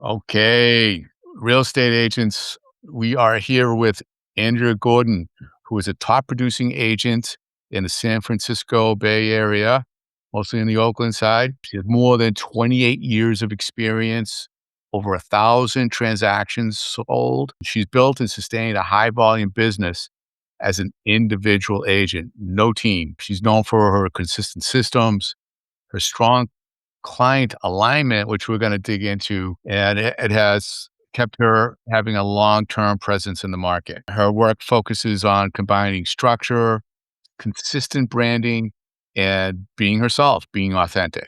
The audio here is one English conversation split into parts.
Okay, real estate agents, we are here with Andrea Gordon, who is a top producing agent in the San Francisco Bay Area, mostly in the Oakland side. She has more than 28 years of experience, over 1,000 transactions sold. She's built and sustained a high volume business as an individual agent, no team. She's known for her consistent systems, her strong client alignment, which we're going to dig into, and it has kept her having a long-term presence in the market. Her work focuses on combining structure, consistent branding, and being herself, being authentic,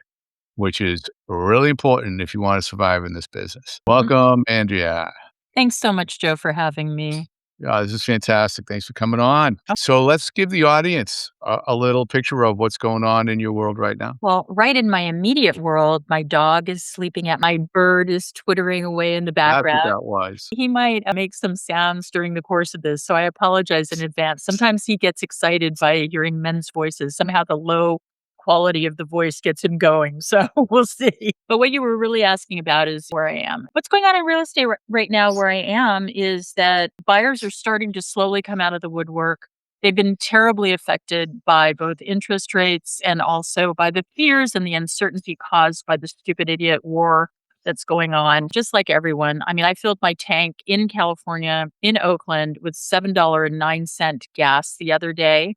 which is really important if you want to survive in this business. Mhm. Welcome, Andrea. Thanks so much, Joe, for having me. Yeah, this is fantastic. Thanks for coming on. So let's give the audience a little picture of what's going on in your world right now. Well, right in my immediate world, my dog is sleeping at my bird is twittering away in the That's what background. that was. He might make some sounds during the course of this, so I apologize in advance. Sometimes he gets excited by hearing men's voices. Somehow the low quality of the voice gets him going. So we'll see. But what you were really asking about is where I am. What's going on in real estate right now where I am is that buyers are starting to slowly come out of the woodwork. They've been terribly affected by both interest rates and also by the fears and the uncertainty caused by the stupid idiot war that's going on, just like everyone. I mean, I filled my tank in California, in Oakland, with $7.09 gas the other day.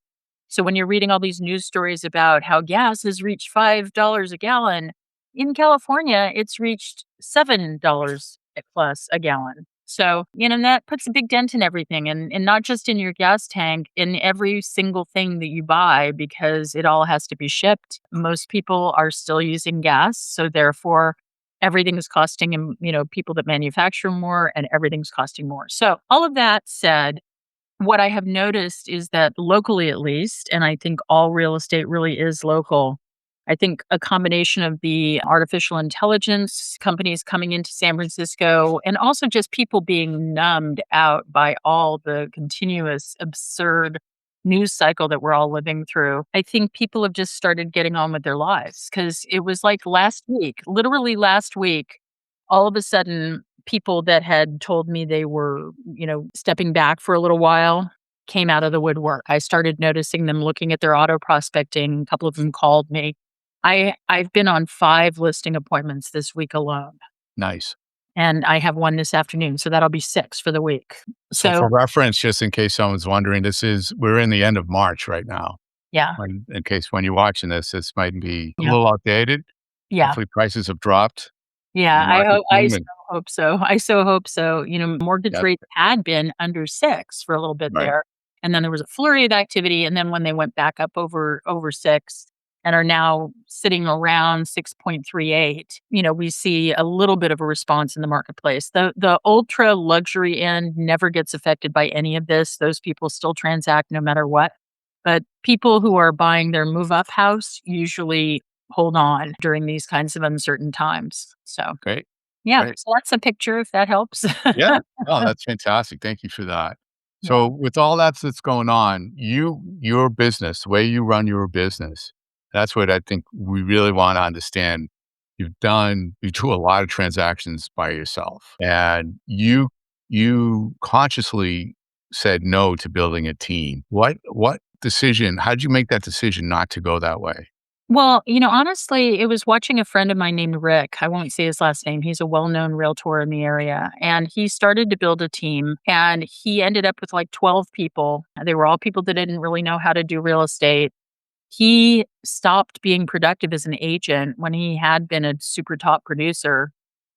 So when you're reading all these news stories about how gas has reached $5 a gallon, in California, it's reached $7 plus a gallon. So, that puts a big dent in everything and not just in your gas tank, in every single thing that you buy because it all has to be shipped. Most people are still using gas. So therefore, everything is costing people that manufacture more and everything's costing more. So all of that said, what I have noticed is that locally, at least, and I think all real estate really is local. I think a combination of the artificial intelligence companies coming into San Francisco and also just people being numbed out by all the continuous absurd news cycle that we're all living through. I think people have just started getting on with their lives because it was like last week, literally last week, all of a sudden people that had told me they were, stepping back for a little while came out of the woodwork. I started noticing them looking at their auto prospecting. A couple of them called me. I've been on 5 listing appointments this week alone, Nice. and I have one this afternoon, so that'll be 6 for the week. So for So, reference, just in case someone's wondering, we're in the end of March right now. yeah, In case when you're watching this might be a yeah, little outdated. yeah. Hopefully prices have dropped and Yeah, the market's I so moving. hope so. I so hope so. Mortgage Yeah, rates had been under 6 for a little bit right. there, and then there was a flurry of activity, and then when they went back up over 6 and are now sitting around 6.38, we see a little bit of a response in the marketplace. The ultra luxury end never gets affected by any of this. Those people still transact no matter what. But people who are buying their move up house usually hold on during these kinds of uncertain times. So, Great. yeah, Great. so that's a picture if that helps. Yeah. Oh, that's fantastic. Thank you for that. Yeah. So with all that's going on, your business, the way you run your business, that's what I think we really want to understand. You do a lot of transactions by yourself, and you consciously said no to building a team. What decision, how did you make that decision not to go that way? Well, honestly, it was watching a friend of mine named Rick. I won't say his last name. He's a well-known realtor in the area, and he started to build a team, and he ended up with like 12 people. They were all people that didn't really know how to do real estate. He stopped being productive as an agent when he had been a super top producer.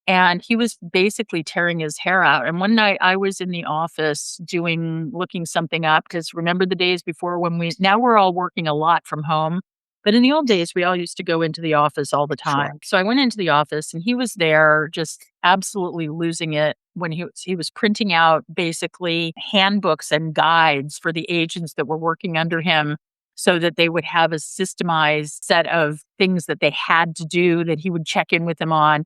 And he was basically tearing his hair out. And one night I was in the office looking something up because remember the days before now we're all working a lot from home. But in the old days, we all used to go into the office all the Sure. time. So I went into the office and he was there just absolutely losing it when he was printing out basically handbooks and guides for the agents that were working under him so that they would have a systemized set of things that they had to do that he would check in with them on.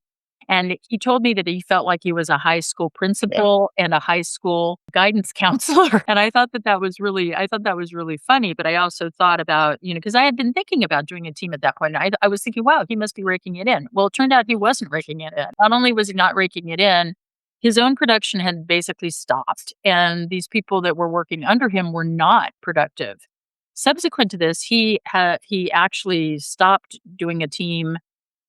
And he told me that he felt like he was a high school principal and a high school guidance counselor. And I thought that was really funny. But I also thought about, because I had been thinking about doing a team at that point. I was thinking, wow, he must be raking it in. Well, it turned out he wasn't raking it in. Not only was he not raking it in, his own production had basically stopped. And these people that were working under him were not productive. Subsequent to this, he actually stopped doing a team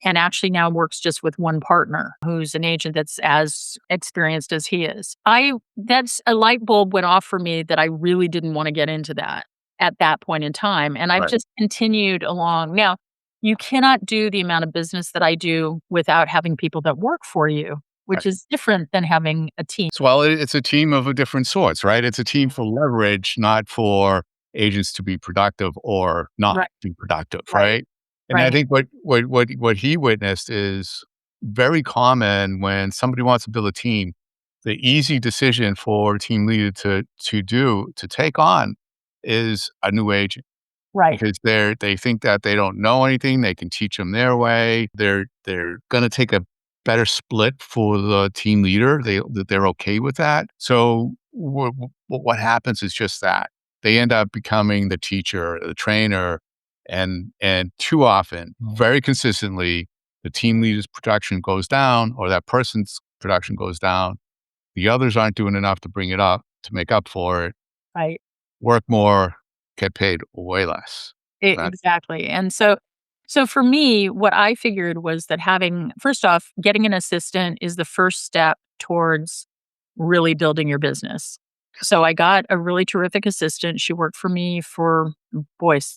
and actually now works just with one partner who's an agent that's as experienced as he is. That's a light bulb went off for me that I really didn't want to get into that at that point in time. And I've Right. just continued along. Now, you cannot do the amount of business that I do without having people that work for you, which Right. is different than having a team. So, well, it's a team of a different sorts, right? It's a team for leverage, not for agents to be productive or not Right, be productive, right, right? And I right, think what he witnessed is very common when somebody wants to build a team. The easy decision for a team leader to take on is a new agent. right, Because they think that they don't know anything, they can teach them their way. They're gonna take a better split for the team leader. They're okay with that. So what happens is just that. They end up becoming the teacher, the trainer, and too often, very consistently, the team leader's production goes down or that person's production goes down. The others aren't doing enough to bring it up, to make up for it, right. work more, get paid way less. That Exactly. And so for me, what I figured was that having first off, getting an assistant is the first step towards really building your business. So I got a really terrific assistant. She worked for me for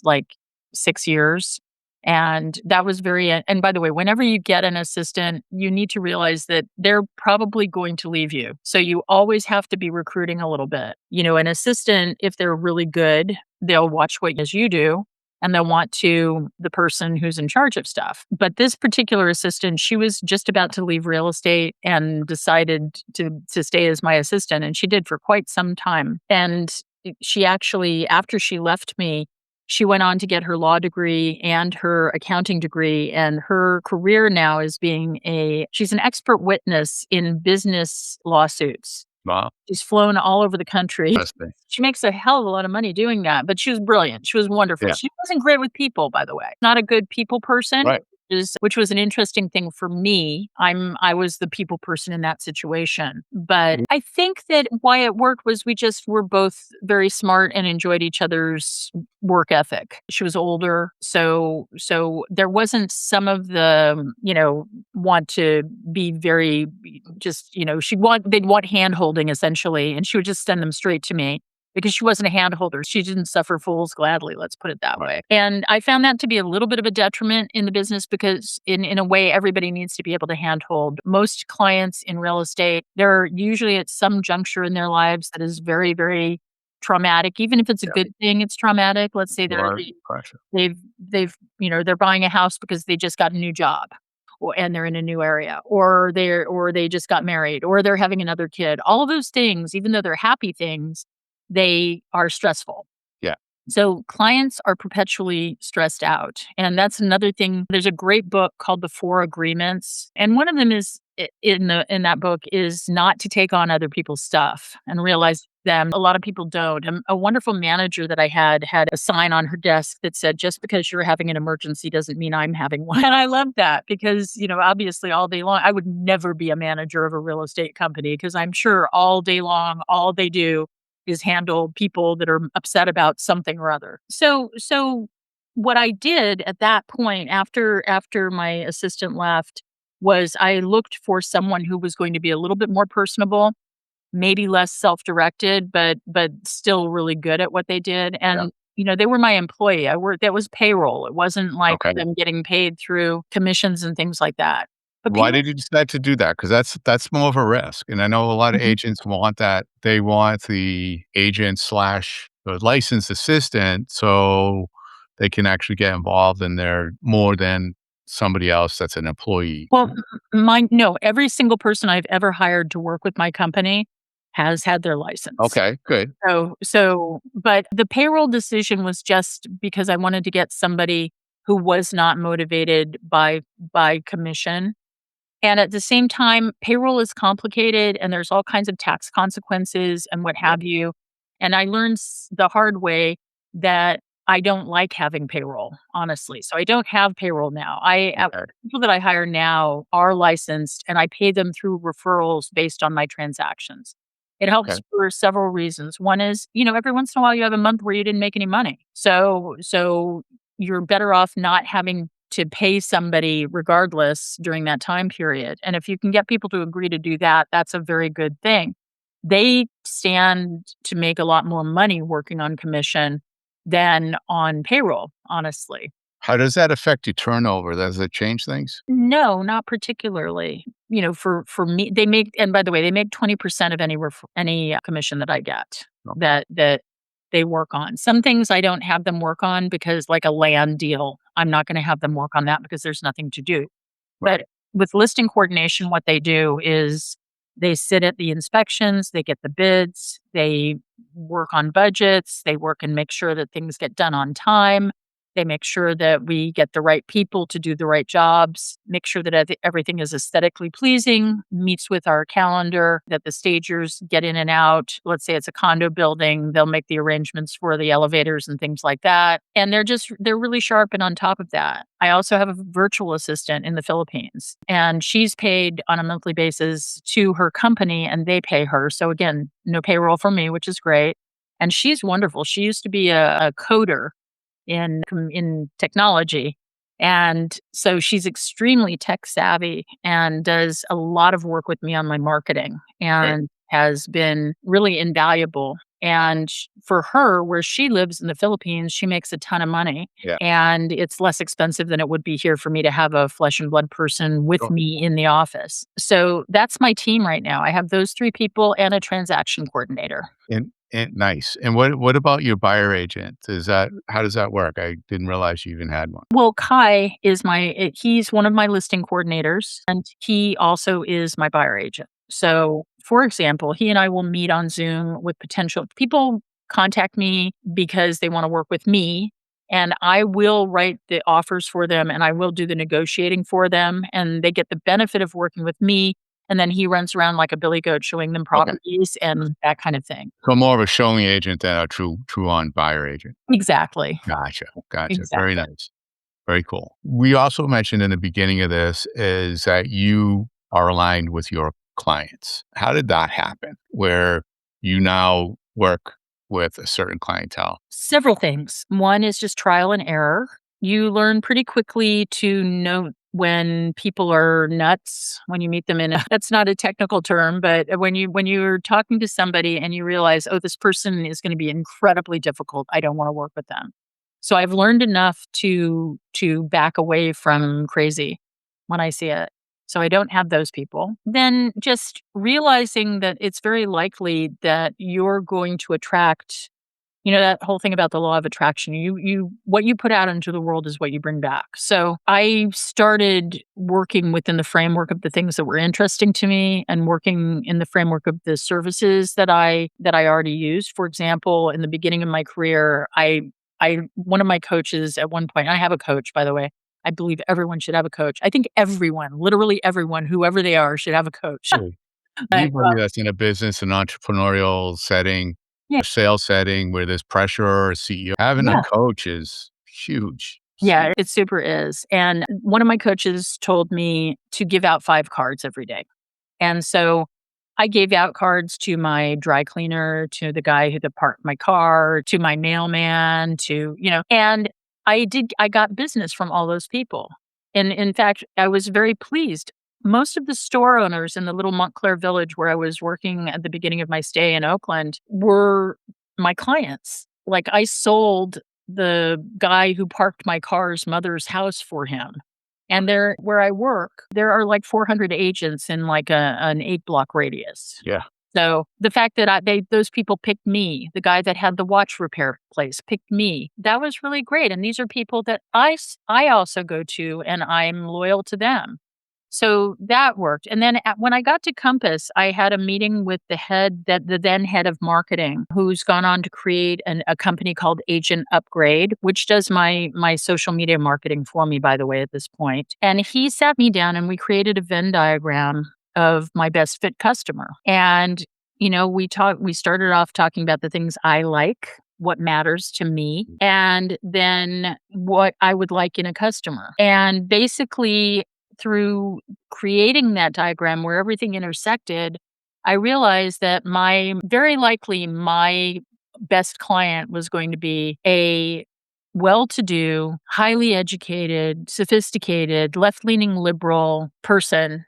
like 6 years. And that was and by the way, whenever you get an assistant, you need to realize that they're probably going to leave you. So you always have to be recruiting a little bit. An assistant, if they're really good, they'll watch what as you do and they'll want to the person who's in charge of stuff. But this particular assistant, she was just about to leave real estate and decided to stay as my assistant, and she did for quite some time. And she actually, after she left me, she went on to get her law degree and her accounting degree, and her career now is she's an expert witness in business lawsuits. wow. She's flown all over the country. Interesting. She makes a hell of a lot of money doing that, but she was brilliant. She was wonderful. Yeah, She wasn't great with people, by the way. Not a good people person, right. which was an interesting thing for me. I was the people person in that situation. But I think that why it worked was we just were both very smart and enjoyed each other's work ethic. She was older, so there wasn't some of the, want to be very just, they'd want hand holding essentially, and she would just send them straight to me because she wasn't a hand holder. She didn't suffer fools gladly, let's put it that Right. way. And I found that to be a little bit of a detriment in the business because in a way, everybody needs to be able to handhold. Most clients in real estate, they're usually at some juncture in their lives that is very, very traumatic. Even if it's a Yeah. good thing, it's traumatic. Let's say A lot of pressure. they're buying a house because they just got a new job and they're in a new area, or they just got married, or they're having another kid. All of those things, even though they're happy things, they are stressful. Yeah. So clients are perpetually stressed out. And that's another thing. There's a great book called The Four Agreements. And one of them is in that book is not to take on other people's stuff and realize them. A lot of people don't. A wonderful manager that I had a sign on her desk that said, just because you're having an emergency doesn't mean I'm having one. And I love that because, obviously all day long, I would never be a manager of a real estate company because I'm sure all day long, all they do is handle people that are upset about something or other. So what I did at that point after my assistant left was I looked for someone who was going to be a little bit more personable, maybe less self-directed, but still really good at what they did. Yeah. And they were my employee. That was payroll. It wasn't like Okay. them getting paid through commissions and things like that. But Why people did you decide to do that? Because that's more of a risk, and I know a lot of Mhm. agents want that. They want the agent slash the licensed assistant so they can actually get involved in their more than somebody else that's an employee. Well, no, every single person I've ever hired to work with my company has had their license. Okay, good. But the payroll decision was just because I wanted to get somebody who was not motivated by commission. And at the same time, payroll is complicated and there's all kinds of tax consequences and what have you. And I learned the hard way that I don't like having payroll, honestly. So I don't have payroll now. Okay. People that I hire now are licensed and I pay them through referrals based on my transactions. It Okay. helps for several reasons. One is, every once in a while you have a month where you didn't make any money. So you're better off not having to pay somebody regardless during that time period. And if you can get people to agree to do that, that's a very good thing. They stand to make a lot more money working on commission than on payroll, honestly. How does that affect your turnover? Does it change things? No, not particularly. For me, they make, and by the way, they make 20% of any commission that I get No. that they work on. Some things I don't have them work on because, like a land deal, I'm not going to have them work on that because there's nothing to do. But Right. with listing coordination, what they do is they sit at the inspections, they get the bids, they work on budgets, they work and make sure that things get done on time. They make sure that we get the right people to do the right jobs, make sure that everything is aesthetically pleasing, meets with our calendar, that the stagers get in and out. Let's say it's a condo building, they'll make the arrangements for the elevators and things like that. And they're really sharp and on top of that. I also have a virtual assistant in the Philippines, and she's paid on a monthly basis to her company and they pay her. So again, no payroll for me, which is great. And she's wonderful. She used to be a coder in technology. And so she's extremely tech savvy and does a lot of work with me on my marketing Right. and has been really invaluable. And for her, where she lives in the Philippines, she makes a ton of money Yeah. and it's less expensive than it would be here for me to have a flesh and blood person with Sure. me in the office. So that's my team right now. I have those three people and a transaction coordinator. And nice. And what about your buyer agent? How does that work? I didn't realize you even had one. Well, Kai is he's one of my listing coordinators, and he also is my buyer agent. So, for example, he and I will meet on Zoom with potential people contact me because they want to work with me, and I will write the offers for them and I will do the negotiating for them, and they get the benefit of working with me. And then he runs around like a billy goat showing them Okay. properties and that kind of thing. So more of a showing agent than a true on buyer agent. Exactly. Gotcha. Gotcha. Very Exactly. nice. Very cool. We also mentioned in the beginning of this is that you are aligned with your clients. How did that happen? Where you now work with a certain clientele? Several things. One is just trial and error. You learn pretty quickly to note when people are nuts when you meet them in a that's not a technical term, but when you're talking to somebody and you realize, oh, this person is going to be incredibly difficult. I don't want to work with them. So I've learned enough to back away from crazy when I see it. So I don't have those people. Then just realizing that it's very likely that you're going to attract that whole thing about the law of attraction. You what you put out into the world is what you bring back. So I started working within the framework of the things that were interesting to me and working in the framework of the services that I already used. For example, in the beginning of my career, I one of my coaches at one point, I have a coach, by the way. I believe everyone should have a coach. I think everyone, literally everyone, whoever they are, should have a coach. Really? But, Anybody that's in a business, an entrepreneurial setting, yeah, a sales setting where there's pressure or a CEO, having a yeah. coach is huge. Yeah, it super is. And one of my coaches told me to give out 5 cards every day. And so I gave out cards to my dry cleaner, to the guy who parked my car, to my mailman, and I got business from all those people. And in fact, I was very pleased. Most of the store owners in the little Montclair village where I was working at the beginning of my stay in Oakland were my clients. Like I sold the guy who parked my car's mother's house for him. And there where I work, there are like 400 agents in like an 8-block radius. Yeah. So the fact that those people picked me, the guy that had the watch repair place picked me, that was really great. And these are people that I also go to and I'm loyal to them. So that worked. And then when I got to Compass, I had a meeting with the then head of marketing, who's gone on to create a company called Agent Upgrade, which does my social media marketing for me, by the way, at this point. And he sat me down and we created a Venn diagram of my best fit customer. And, we started off talking about the things I like, what matters to me, and then what I would like in a customer. And basically, through creating that diagram where everything intersected, I realized that my best client was going to be a well to do, highly educated, sophisticated, left leaning liberal person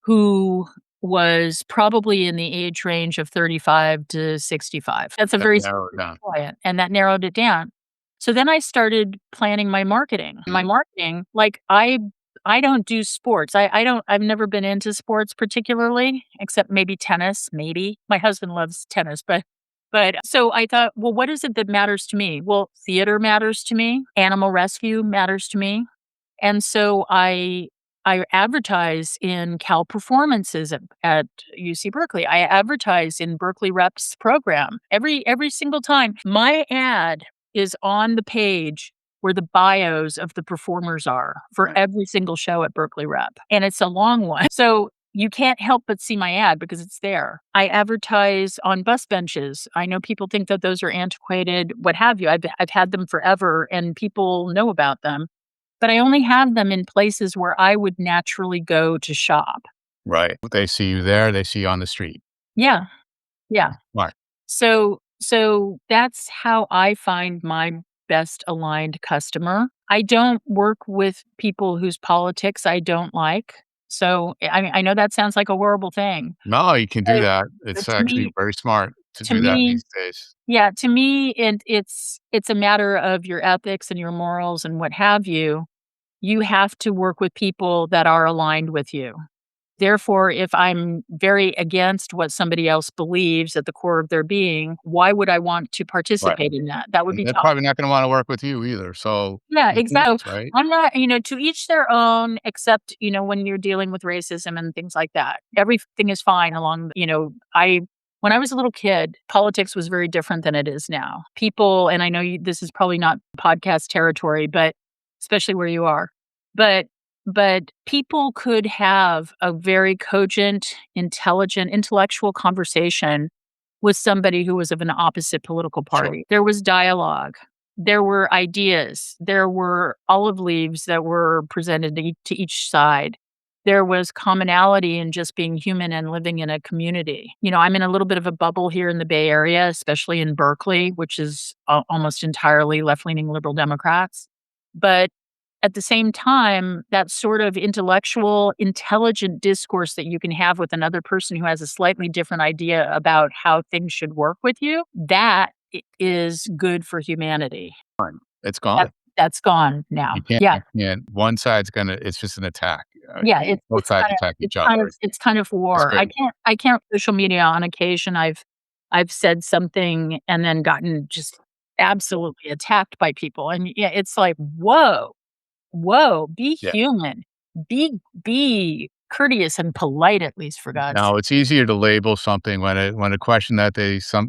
who was probably in the age range of 35 to 65. That's a That very narrow it specific down. client, and that narrowed it down. So then I started planning my marketing. My marketing, like I don't do sports. I've never been into sports particularly, except maybe tennis, maybe. My husband loves tennis, but so I thought, well, what is it that matters to me? Well, theater matters to me, animal rescue matters to me. And so I advertise in Cal Performances at UC Berkeley. I advertise in Berkeley Reps program. Every single time my ad is on the page where the bios of the performers are for Right. every single show at Berkeley Rep. And it's a long one. So you can't help but see my ad because it's there. I advertise on bus benches. I know people think that those are antiquated, what have you. I've had them forever and people know about them, but I only have them in places where I would naturally go to shop. Right. They see you there, they see you on the street. Yeah, yeah. Right. So that's how I find my best aligned customer. I don't work with people whose politics I don't like. So I know that sounds like a horrible thing. No, you can do But that. but It's actually very smart to to do that me, these days. yeah, to me, it's a matter of your ethics and your morals and what have you. You have to work with people that are aligned with you. Therefore, if I'm very against what somebody else believes at the core of their being, why would I want to Right. participate in that? That would And be they're tough. probably not gonna wanna work with you either, so Yeah, you do exactly. this, right? I'm not, to each their own, except, when you're dealing with racism and things like that. Everything is fine when I was a little kid, politics was very different than it is now. People, and I know this is probably not podcast territory, but especially where you are, but people could have a very cogent, intelligent, intellectual conversation with somebody who was of an opposite political Sure. party. There was dialogue. There were ideas. There were olive leaves that were presented to each side. There was commonality in just being human and living in a community. I'm in a little bit of a bubble here in the Bay Area, especially in Berkeley, which is almost entirely left leaning liberal Democrats. But at the same time, that sort of intellectual, intelligent discourse that you can have with another person who has a slightly different idea about how things should work with you, that is good for humanity. It's That gone. that's gone now. Yeah. You can't one side's gonna it's just an attack. Yeah, it's Both it's sides kind of attack it's each other. kind of it's kind of It's war. I great. can't I can't social media on occasion. I've said something and then gotten just absolutely attacked by people. And yeah, it's like, whoa. Whoa, be Yeah. human. Be courteous and polite at least, for God's Now sake. it's easier to label something when a question that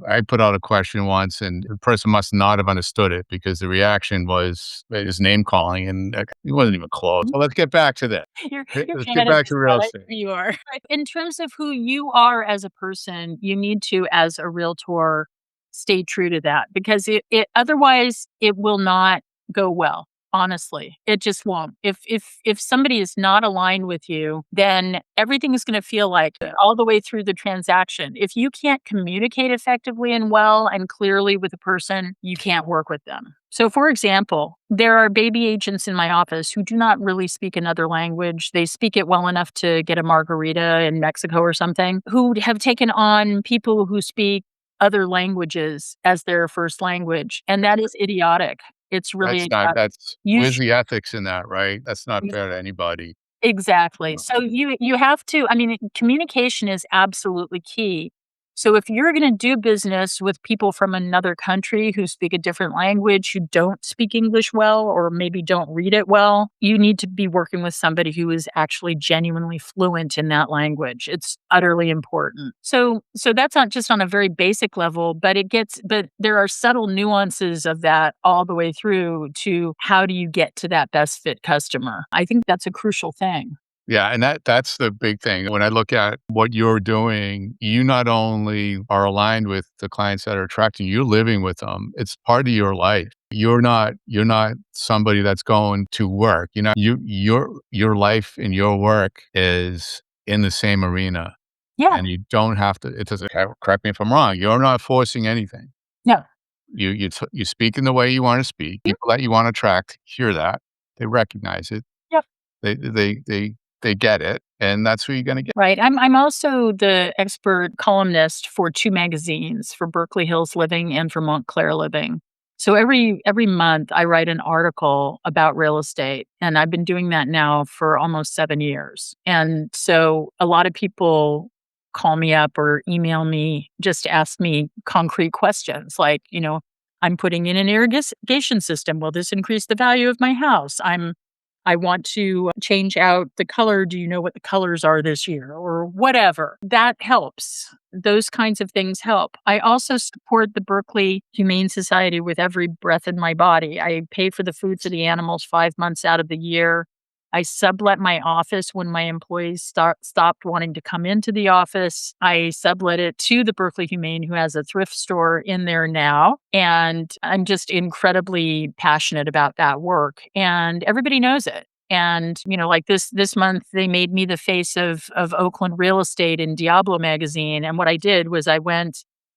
I put out a question once, and the person must not have understood it because the reaction was his name calling, and, he wasn't even close. So let's get back to this. You're Let's get back to Canada's real got it. estate. You are. In terms of who you are as a person, you need to, as a realtor, stay true to that because it otherwise it will not go well. Honestly, it just won't. If somebody is not aligned with you, then everything is going to feel like all the way through the transaction. If you can't communicate effectively and well and clearly with a person, you can't work with them. So, for example, there are baby agents in my office who do not really speak another language. They speak it well enough to get a margarita in Mexico or something, who have taken on people who speak other languages as their first language. And that is idiotic. It's really idiotic. You Where's sh the ethics in that, right? That's not ex fair to anybody. exactly. Uh, So you have to, I mean, communication is absolutely key. So if you're going to do business with people from another country who speak a different language, who don't speak English well, or maybe don't read it well, you need to be working with somebody who is actually genuinely fluent in that language. It's utterly important. So that's not just on a very basic level, but there are subtle nuances of that all the way through to how do you get to that best fit customer. I think that's a crucial thing. Yeah, and that's the big thing. When I look at what you're doing, you not only are aligned with the clients that are attracting you, you're living with them. It's part of your life. You're not somebody that's going to work. Your life and your work is in the same arena. Yeah. And you don't have to it doesn't correct me if I'm wrong. You're not forcing anything. No. You speak in the way you wanna speak. People that you wanna attract hear that. They recognize it. Yep. They get it, and that's who you're gonna get. Right. I'm also the expert columnist for 2 magazines, for Berkeley Hills Living and for Montclair Living. So every month I write an article about real estate, and I've been doing that now for almost 7 years. And so a lot of people call me up or email me just to ask me concrete questions like, I'm putting in an irrigation system. Will this increase the value of my house? I want to change out the color. Do you know what the colors are this year or whatever? That helps. Those kinds of things help. I also support the Berkeley Humane Society with every breath in my body. I pay for the food for the animals 5 months out of the year. I sublet my office when my employees stopped wanting to come into the office. I sublet it to the Berkeley Humane, who has a thrift store in there now. And I'm just incredibly passionate about that work. And everybody knows it. And, like this month, they made me the face of Oakland real estate in Diablo magazine. And what I did was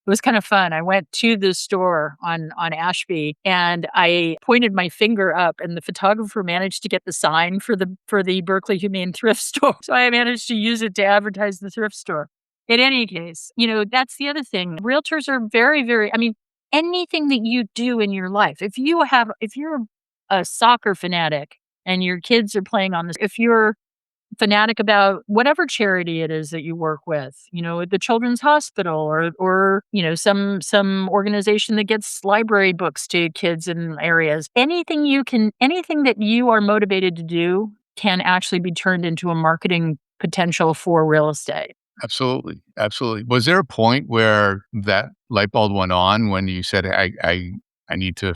it was kind of fun. I went to the store on Ashby and I pointed my finger up, and the photographer managed to get the sign for the Berkeley Humane Thrift Store. So I managed to use it to advertise the thrift store. In any case, that's the other thing. Realtors are very, very, I mean, anything that you do in your life, if you're a soccer fanatic and your kids are playing on this, if you're fanatic about whatever charity it is that you work with, the Children's Hospital or some organization that gets library books to kids in areas. Anything that you are motivated to do can actually be turned into a marketing potential for real estate. Absolutely, absolutely. Was there a point where that light bulb went on when you said, I need to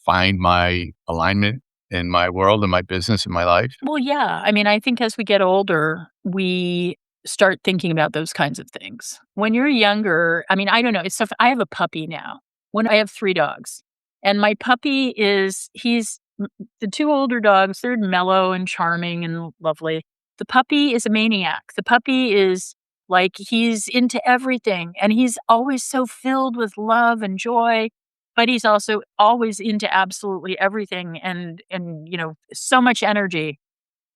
find my alignment in my world, in my business, in my life?" Well, yeah. I mean, I think as we get older, we start thinking about those kinds of things. When you're younger, I mean, I don't know. It's stuff. I have a puppy now. When I have 3 dogs, and my puppy the 2 older dogs. They're mellow and charming and lovely. The puppy is a maniac. The puppy is like he's into everything, and he's always so filled with love and joy, but he's also always into absolutely everything and so much energy.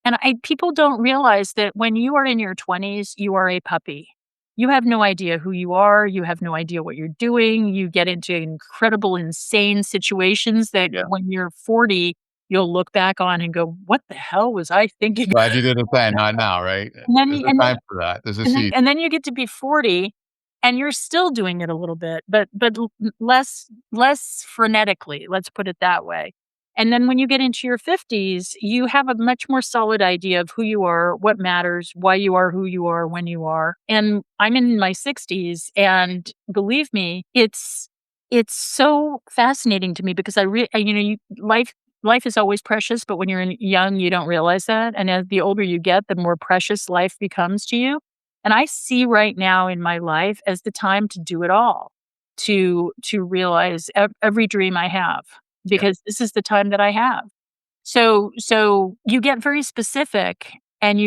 And people don't realize that when you are in your 20s, you are a puppy. You have no idea who you are, you have no idea what you're doing, you get into incredible, insane situations that Yeah. when you're 40, you'll look back on and go, "What the hell was I thinking?" Glad you did it then, not now, right? And then There's you a time for that. There's a season. and then you get to be 40 and you're still doing it a little bit, but less frenetically, let's put it that way. And then when you get into your 50s, you have a much more solid idea of who you are, what matters, why you are who you are, when you are. And I'm in my 60s, and believe me, it's so fascinating to me because life is always precious, but when you're young, you don't realize that. And as the older you get, the more precious life becomes to you. And I see right now in my life as the time to do it all, to realize every dream I have, Yeah, because this is the time that I have. So you get very specific, and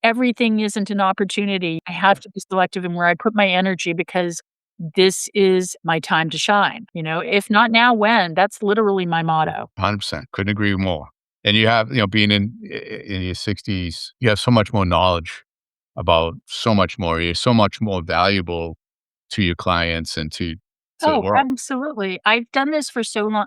everything isn't an opportunity. I have to be selective in where I put my energy because this is my time to shine. If not now, when? That's literally my motto. 100%. Couldn't agree more. And you have, being in your 60s, you have so much more knowledge about so much more. You're so much more valuable to your clients and to the Oh, world. absolutely. I've done this for so long.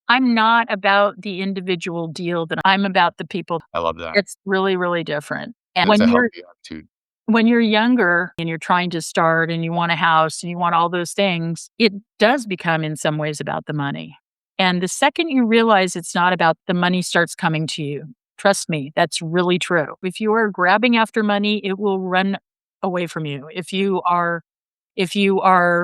I'm not about the individual deal, that I'm about the people. I love that. It's really, really different. And It's when a you're healthy attitude. when you're younger and you're trying to start and you want a house and you want all those things, it does become in some ways about the money. And the second you realize it's not about the money starts coming to you. Trust me, that's really true. If you are grabbing after money, it will run away from you. If you are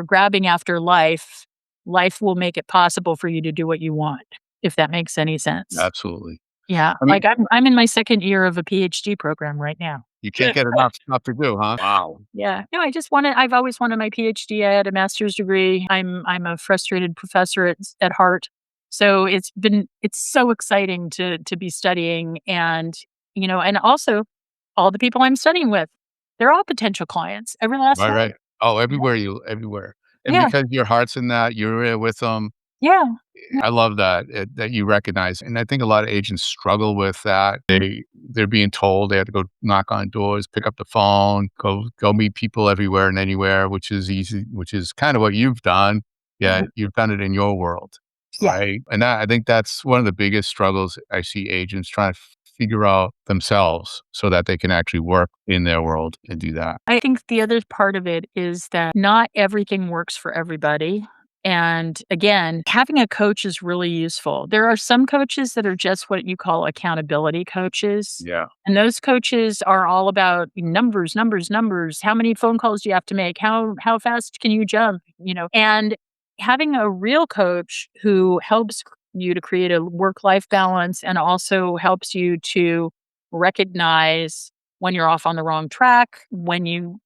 grabbing after life, life will make it possible for you to do what you want, if that makes any sense. Absolutely. Yeah, I mean, like I'm in my second year of a PhD program right now. you can't get enough stuff to do, huh? Wow. Yeah. No, I've always wanted my PhD. I had a master's degree. I'm a frustrated professor at heart. So it's so exciting to be studying and also all the people I'm studying with, they're all potential clients, every last Right, one. right. Oh, Yeah. everywhere. And Yeah. because your heart's in that, you're with them. Yeah. I love that, that you recognize, and I think a lot of agents struggle with that. They're being told they have to go knock on doors, pick up the phone, go meet people everywhere and anywhere, which is easy, which is kind of what you've done. Yeah, Mhm. you've done it in your world, Yeah. right? And I think that's one of the biggest struggles I see agents trying to figure out themselves so that they can actually work in their world and do that. I think the other part of it is that not everything works for everybody. And again, having a coach is really useful. There are some coaches that are just what you call accountability coaches. Yeah. And those coaches are all about numbers, numbers, numbers. How many phone calls do you have to make? How fast can you jump? And having a real coach who helps you to create a work-life balance and also helps you to recognize when you're off on the wrong track, when you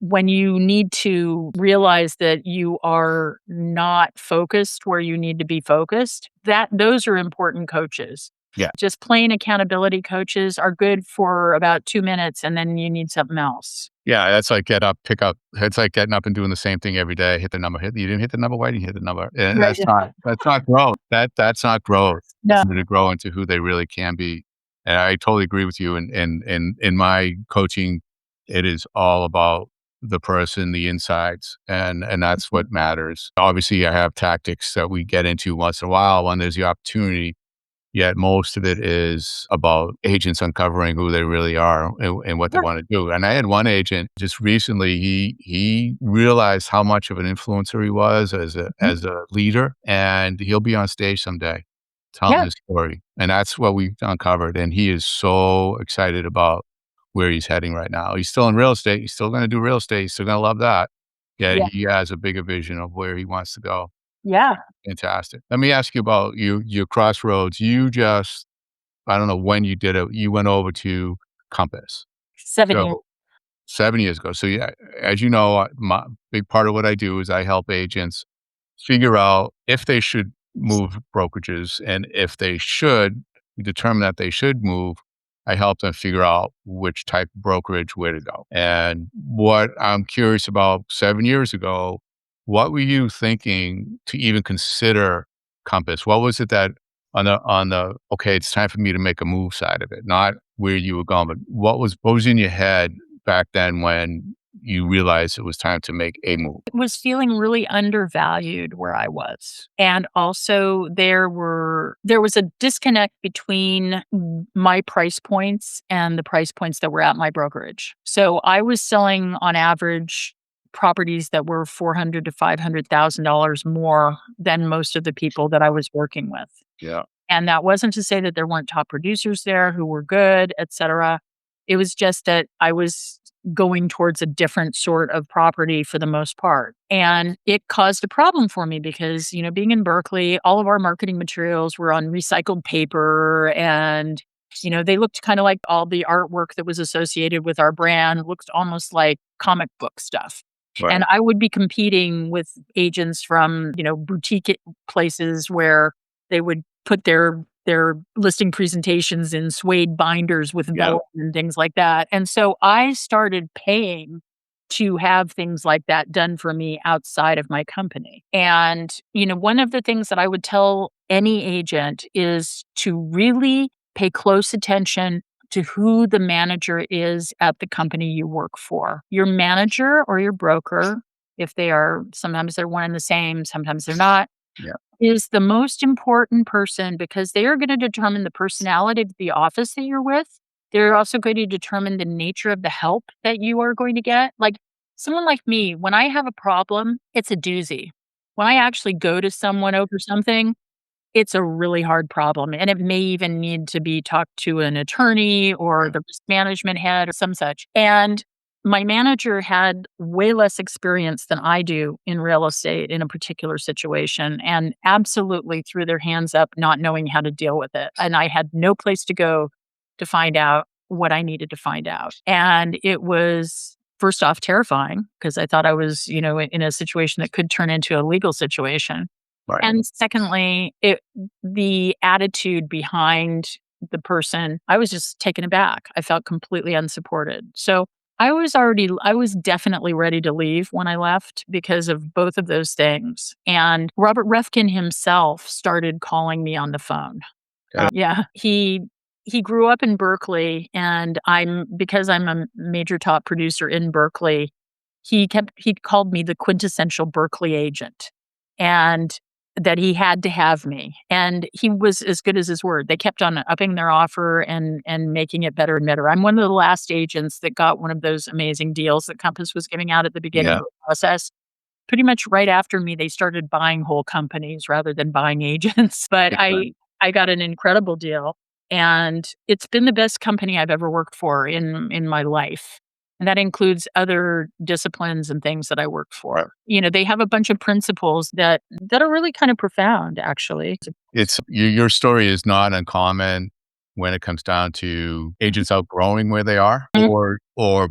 need to realize that you are not focused where you need to be focused, that those are important coaches. Yeah. Just plain accountability coaches are good for about 2 minutes and then you need something else. Yeah, that's like get up, pick up. It's like getting up and doing the same thing every day. Hit the number. You didn't hit the number. Why didn't you hit the number? And Right. that's not growth. That's not growth. No. To grow into who they really can be. And I totally agree with you. In my coaching, it is all about the person, the insides, and that's what matters. Obviously, I have tactics that we get into once in a while when there's the opportunity. Yet most of it is about agents uncovering who they really are and what they Sure. want to do. And I had one agent just recently, he realized how much of an influencer he was Mhm. as a leader, and he'll be on stage someday telling Yeah. his story. And that's what we've uncovered. And he is so excited about where he's heading right now. He's still in real estate. He's still going to do real estate. He's still going to love that. Yet Yeah. he has a bigger vision of where he wants to go. Yeah. Fantastic. Let me ask you about your crossroads. You just I don't know when you did it. You went over to Compass. 7 years. So 7 years ago. So yeah, as you know, my big part of what I do is I help agents figure out if they should move brokerages, and if they should determine that they should move, I help them figure out which type of brokerage, where to go. And what I'm curious about 7 years ago, what were you thinking to even consider Compass? What was it that on the okay, it's time for me to make a move side of it, not where you were going, but what was in your head back then when you realized it was time to make a move? Was feeling really undervalued where I was. And also there was a disconnect between my price points and the price points that were at my brokerage. So I was selling on average properties that were 400 to $500,000 more than most of the people that I was working with. Yeah. And that wasn't to say that there weren't top producers there who were good, et cetera. It was just that I was going towards a different sort of property for the most part. And it caused a problem for me because, being in Berkeley, all of our marketing materials were on recycled paper and they looked kind of like all the artwork that was associated with our brand looked almost like comic book stuff. Right. And I would be competing with agents from, boutique places where they would put their listing presentations in suede binders with Yeah. vellum and things like that. And so I started paying to have things like that done for me outside of my company. And, one of the things that I would tell any agent is to really pay close attention to who the manager is at the company you work for. Your manager or your broker, if they are, sometimes they're one and the same, sometimes they're not, Yeah. is the most important person because they are going to determine the personality of the office that you're with. They're also going to determine the nature of the help that you are going to get. Like someone like me, when I have a problem, it's a doozy. When I actually go to someone over something, it's a really hard problem, and it may even need to be talked to an attorney or the risk management head or some such. And my manager had way less experience than I do in real estate in a particular situation and absolutely threw their hands up not knowing how to deal with it. And I had no place to go to find out what I needed to find out. And it was first off terrifying because I thought I was, in a situation that could turn into a legal situation. Right. And secondly, the attitude behind the person, I was just taken aback. I felt completely unsupported. So I was definitely ready to leave when I left because of both of those things. And Robert Refkin himself started calling me on the phone. Yeah, he grew up in Berkeley, and because I'm a major top producer in Berkeley, he called me the quintessential Berkeley agent, and that he had to have me, and he was as good as his word. They kept on upping their offer and making it better and better. I'm one of the last agents that got one of those amazing deals that Compass was giving out at the beginning Yeah. of the process. Pretty much right after me, they started buying whole companies rather than buying agents. But Right. I got an incredible deal, and it's been the best company I've ever worked for in my life. And that includes other disciplines and things that I work Right. for. They have a bunch of principles that are really kind of profound, actually. It's your story is not uncommon when it comes down to agents outgrowing where they are Mhm. or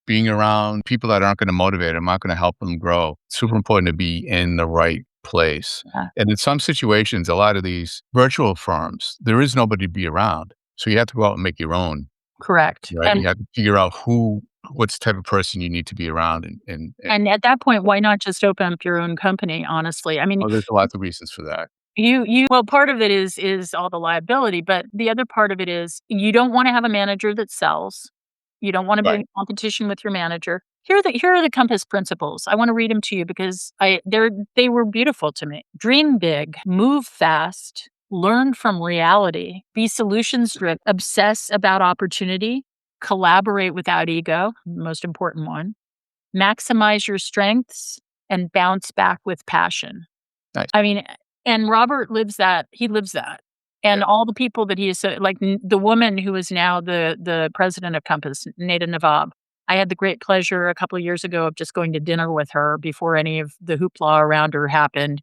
being around people that aren't gonna motivate them, not gonna help them grow. Super important to be in the right place. Yeah, And in some situations, a lot of these virtual firms, there is nobody to be around. So you have to go out and make your own, correct. right? You have to figure out what's the type of person you need to be around and And at that point, why not just open up your own company, honestly? I mean, oh, there's lots of reasons for that. well, part of it is all the liability, but the other part of it is you don't wanna have a manager that sells. You don't wanna be Right. in competition with your manager. Here are the Compass principles. I wanna read them to you because they were beautiful to me. Dream big, move fast, learn from reality, be solutions driven, obsess about opportunity, collaborate without ego, most important one, maximize your strengths, and bounce back with passion. Nice. I mean, and Robert lives that. He lives that. Yeah. And all the people that he is like the woman who is now the president of Compass, Nada Nawab. I had the great pleasure a couple of years ago of just going to dinner with her before any of the hoopla around her happened.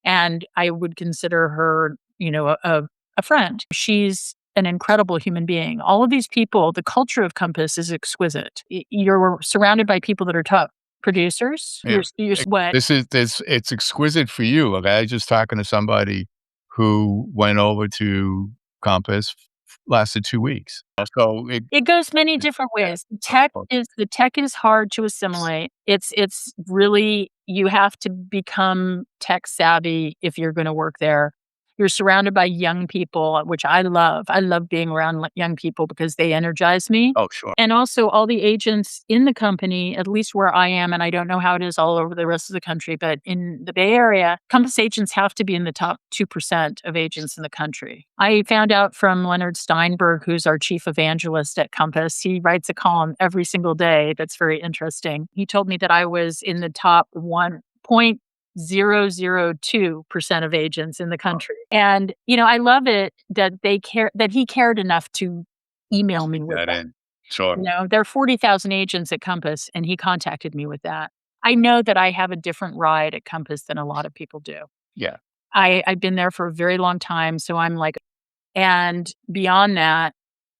And I would consider her, a friend. She's an incredible human being. All of these people, the culture of Compass is exquisite. You're surrounded by people that are top producers. Yeah. You're what? This it's exquisite for you. Like, I was just talking to somebody who went over to Compass, lasted 2 weeks. So It goes many different yeah. ways. The tech is hard to assimilate. It's really you have to become tech savvy if you're gonna work there. You're surrounded by young people, which I love. I love being around young people because they energize me. Oh, sure. And also all the agents in the company, at least where I am, and I don't know how it is all over the rest of the country, but in the Bay Area, Compass agents have to be in the top 2% of agents in the country. I found out from Leonard Steinberg, who's our chief evangelist at Compass. He writes a column every single day that's very interesting. He told me that I was in the top 1.002% of agents in the country. And, I love it that that he cared enough to email me with That that. in. Sure. There are 40,000 agents at Compass, and he contacted me with that. I know that I have a different ride at Compass than a lot of people do. Yeah. I've been there for a very long time, so I'm like, and beyond that,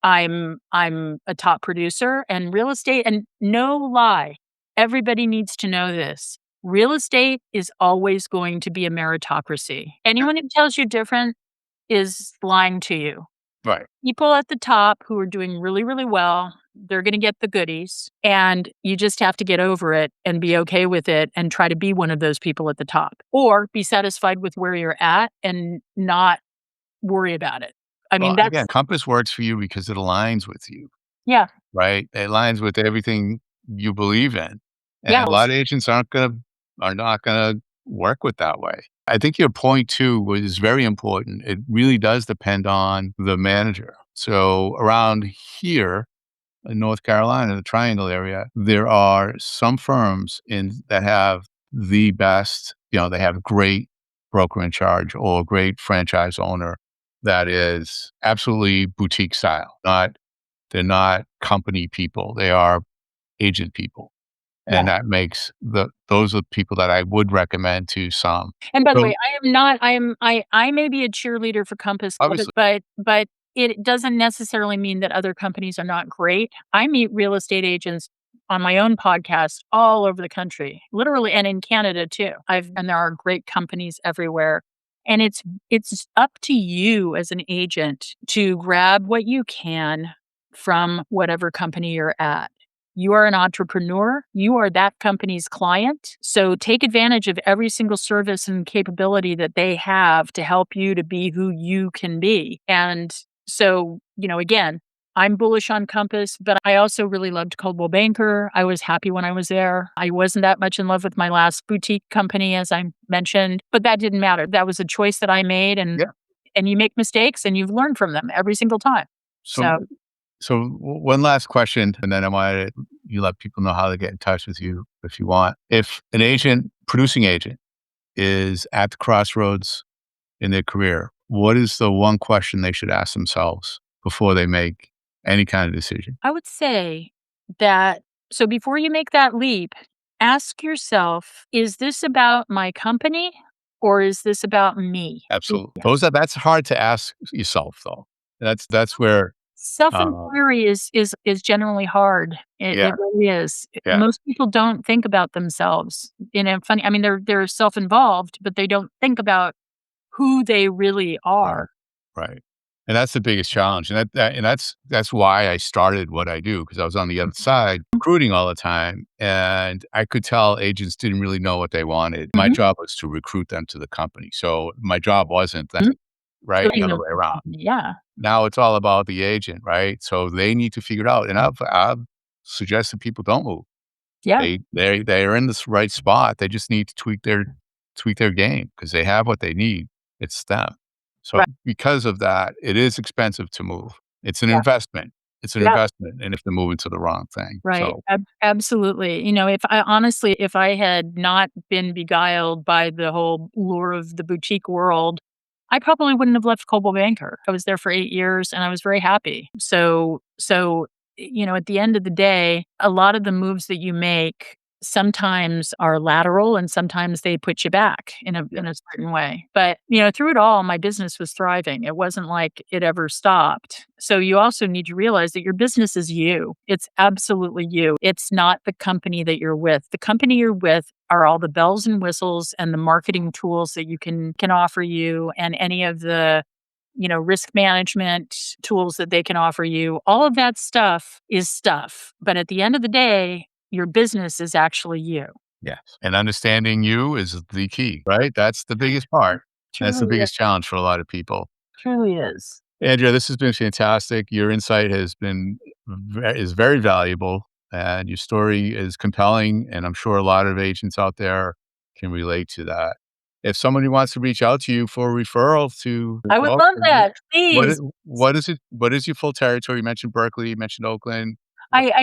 I'm a top producer and real estate, and no lie, everybody needs to know this. Real estate is always going to be a meritocracy. Anyone who tells you different is lying to you. Right. People at the top who are doing really, really well, they're going to get the goodies. And you just have to get over it and be okay with it and try to be one of those people at the top or be satisfied with where you're at and not worry about it. I mean, Well, that's, again, Compass works for you because it aligns with you, yeah, right? It aligns with everything you believe in. yeah. And a lot of agents are not gonna work with that way. I think your point too was very important. It really does depend on the manager. So around here in North Carolina, the Triangle area, there are some firms that have the best, they have a great broker in charge or a great franchise owner that is absolutely boutique style. They're not company people. They are agent people. Yeah. And that makes those are people that I would recommend to some. And by the way, So I am not I may be a cheerleader for Compass, obviously, but it doesn't necessarily mean that other companies are not great. I meet real estate agents on my own podcast all over the country, literally, and in Canada too. And there are great companies everywhere. And it's up to you as an agent to grab what you can from whatever company you're at. You are an entrepreneur. You are that company's client. So take advantage of every single service and capability that they have to help you to be who you can be. And so, again, I'm bullish on Compass, but I also really loved Coldwell Banker. I was happy when I was there. I wasn't that much in love with my last boutique company, as I mentioned, but that didn't matter. That was a choice that I made, yeah. and you make mistakes and you've learned from them every single time. So So one last question, and then I want you let people know how to get in touch with you if you want. If an producing agent, is at the crossroads in their career, what is the one question they should ask themselves before they make any kind of decision? I would say that so before you make that leap, ask yourself, is this about my company or is this about me? Absolutely. Yeah. That's hard to ask yourself though. That's where, uh, Self-inquiry is generally hard. yeah, It really is. yeah, Most people don't think about themselves in a funny. I mean, they're self-involved, but they don't think about who they really right. are. Right. And that's the biggest challenge. And that's why I started what I do, because I was on the other side recruiting all the time. And I could tell agents didn't really know what they wanted. My Mhm. job was to recruit them to the company. So my job wasn't that, Mhm. right? The Filling other the way around. Yeah. Now it's all about the agent, right? So they need to figure it out. And I've suggested people don't move. Yeah. They're in this right spot. They just need to tweak their game because they have what they need. It's them. So Right. because of that, it is expensive to move. It's an Yeah. investment. It's an Yeah. investment, and if they're moving to the wrong thing. Right. So Absolutely. If I had not been beguiled by the whole lure of the boutique world, I probably wouldn't have left Coldwell Banker. I was there for 8 years and I was very happy. At the end of the day, a lot of the moves that you make sometimes are lateral and sometimes they put you back in a certain way. But, through it all, my business was thriving. It wasn't like it ever stopped. So you also need to realize that your business is you. It's absolutely you. It's not the company that you're with. The company you're with are all the bells and whistles and the marketing tools that you can offer you and any of the risk management tools that they can offer you. All of that stuff is stuff. But at the end of the day, your business is actually you. yes, and understanding you is the key, right? That's the biggest part. That's the Truly is. biggest challenge for a lot of people. Truly is. Andrea, this has been fantastic. Your insight is very valuable, and your story is compelling, and I'm sure a lot of agents out there can relate to that. If somebody wants to reach out to you for a referral to I would love Oakland, that. Please. what is it? What is your full territory? You mentioned Berkeley, you mentioned Oakland. What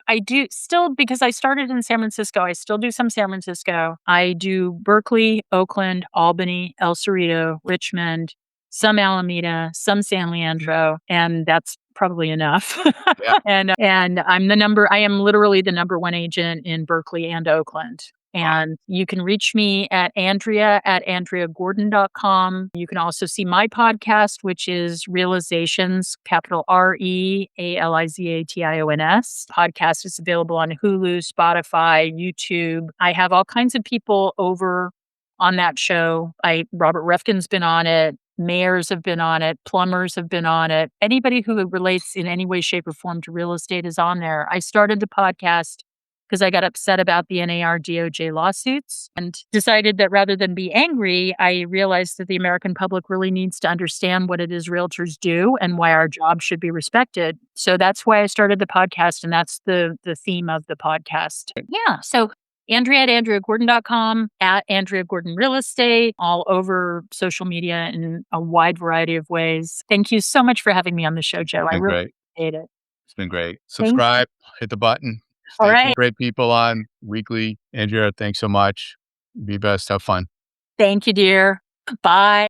I do still because I started in San Francisco. I still do some San Francisco. I do Berkeley, Oakland, Albany, El Cerrito, Richmond, some Alameda, some San Leandro, and that's probably enough. Yeah. And I am literally the number one agent in Berkeley and Oakland. And you can reach me at andreagordon.com. You can also see my podcast, which is Realizations, capital REALIZATIONS. Podcast is available on Hulu, Spotify, YouTube. I have all kinds of people over on that show. Robert Refkin's been on it. Mayors have been on it. Plumbers have been on it. Anybody who relates in any way, shape, or form to real estate is on there. I started the podcast because I got upset about the NAR DOJ lawsuits and decided that rather than be angry, I realized that the American public really needs to understand what it is realtors do and why our job should be respected. So that's why I started the podcast, and that's the theme of the podcast. Yeah. So Andrea at AndreaGordon.com, at Andrea Gordon Real Estate, all over social media in a wide variety of ways. Thank you so much for having me on the show, Joe. I Been really great. appreciate it. It's been great. Thank you. Subscribe, hit the button. All Stay tuned. right. Great people on weekly. Andrea, thanks so much. Be best. Have fun. Thank you, dear. Bye.